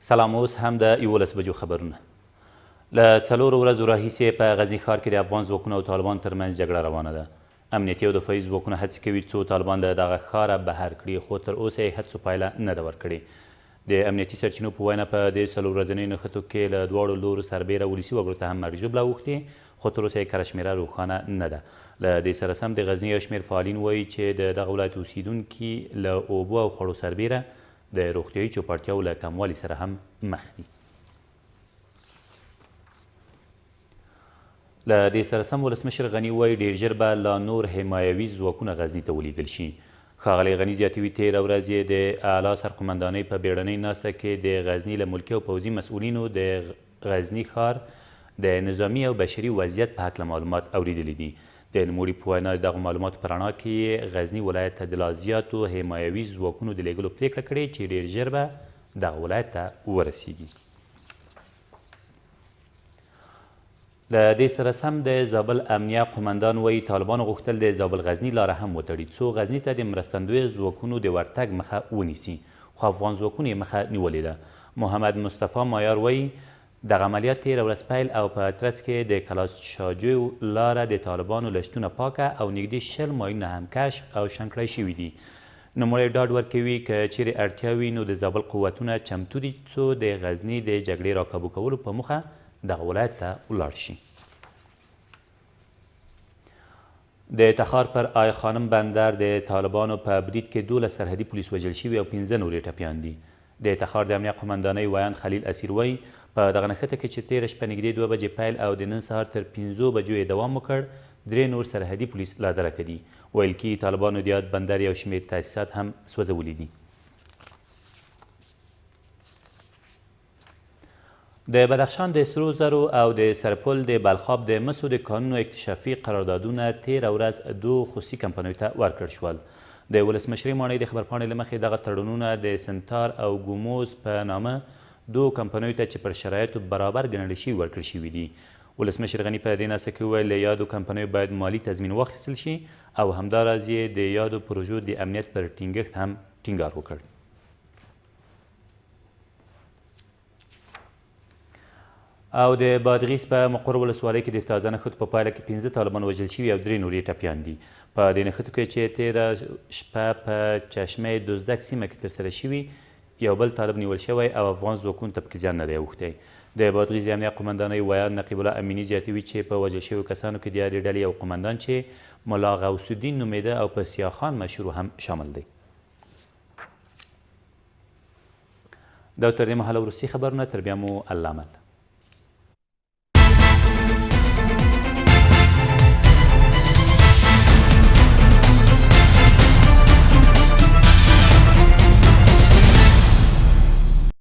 سلام، اوس هم د 11 بجو خبرونه. له 4 ورځو راهیسې په غزني ښار کې د افغان ځواکونو او طالبان ترمنځ جګړه روانه ده. امنیتي او دفاعي ځواکونه هڅې کوي څو طالبان له دغه ښاره بهر کړي، خو تر اوسه یې هڅو پایله نه ده ورکړې. د امنیتي سرچینو په وینا په دې 4 ورځنیو نښتو کې له دواړو لورو سربیره ولسي وګړو ته هم مرګ ژوبله اوښتې، خو تر اوسه یې کره شمېره روښانه نه ده. له دې سره سم د غزني یو شمېر فعالین وایي چې د دغه ولایت اوسیدونکي له اوبو او خوړو سربیره د روغتیایي چوپړتیاو له کموالي سره هم مخ دي. له دې سره سم ولسمشر غني وایي ډېر ژر به لا نور حمایوي ځواکونه غزني ته ولیږل شي. ښاغلی غني زیاتوي تېره ورځ یې د اعلی سرقمندانۍ په بیړنۍ ناسته کې د غزني له ملکي او پوځي مسؤلینو د غزني ښار د نظامي او بشري وضعیت په هکله معلومات اوریدلی دي. د نوموړي په وینا د دغو معلوماتو په رڼا کې یې غزني ولایت ته د لا زیاتو حمایوي ځواکونو د لیږلو پرېکړه کړې چې ډېر ژر به دغه ولایت ته ورسیږي. له دې سره سم د زابل امنیه قمندان وایي طالبانو غوښتل د زابل غزني لاره هم وتړي څو غزني ته د مرستندویه ځواکونو د ورتګ مخه ونیسي، خو افغان ځواکونو یې مخه نیولې ده. محمد مصطفی مایار وایي دغه عملیات تېره ورځ پیل او په ترڅ کې د کلاس شاجو لاره د طالبانو له شتونه پاکه او نږدې 20 ماینونه هم کشف او شنډ کړی شوي دي. نوموړی ډاډ ورکوي که چیرې اړتیا وي نو د زابل قوتونه چمتو دي څو د غزني د جګړې راکابو کولو په موخه دغه ولایت ته ولاړ شي. د تخار پر آی خانم بندر د طالبانو په برید کې 12 سرحدي پولیس وژل شوي او 15 نورې ټپیان دي. د تخار د امنیه قمندانۍ ویان خلیل اسیر وایي په دغه نښته کې چې تېره شپه نږدې 2 بجې پیل او د نن سهار تر 5 بجو یې دوام وکړ، 3 نور سرحدي پولیس لا درکه دي. ویل کېږي طالبانو د یاد بندر یو شمېر تاسیسات هم سوځولي دي. د بدخشان د سرو زرو او د سرپل د بلخاب د مسو د کانونو اکتشافي قراردادونه تېره ورځ 2 خصوصي کمپنیو ته ورکړل شول. د ولسمشرۍ ماڼۍ د خبرپاڼې له مخې دغه تړونونه د سنتار او ګوموز په نامه 2 کمپنیو ته چې پر شرایطو برابر ګڼل شوي ورکړل شوي دي. ولسمشر غني په دې ناسته کې وویل له یادو کمپنیو باید مالي تضمین واخیستل شي او همداراز یې د یادو پروژو د امنیت پر ټینګښت هم ټینګار وکړ. او د بادغیس په مقر ولسوالۍ کې د تازه نښتو په پایله کې 15 طالبان وژل شوي او 3 نور یې ټپیان دي. په دې نښتو کې چې تېره شپه په چشمه دوزدک سیمه کې ترسره شوي، یو بل طالب نیول شوی او افغان ځواکونو ته پکې زیان نه دی اوښتی. د بادغیس د امنیه قمندانۍ ویان نقیب الله امیني زیاتوي چې په وژل شویو کسانو کې د یادې ډلې یو قمندان چې ملا غوث الدین نومېده او په سیاخان مشهور هم شامل دی. دا تر دې مهاله وروستي خبرونه، تر بیا مو الله امد.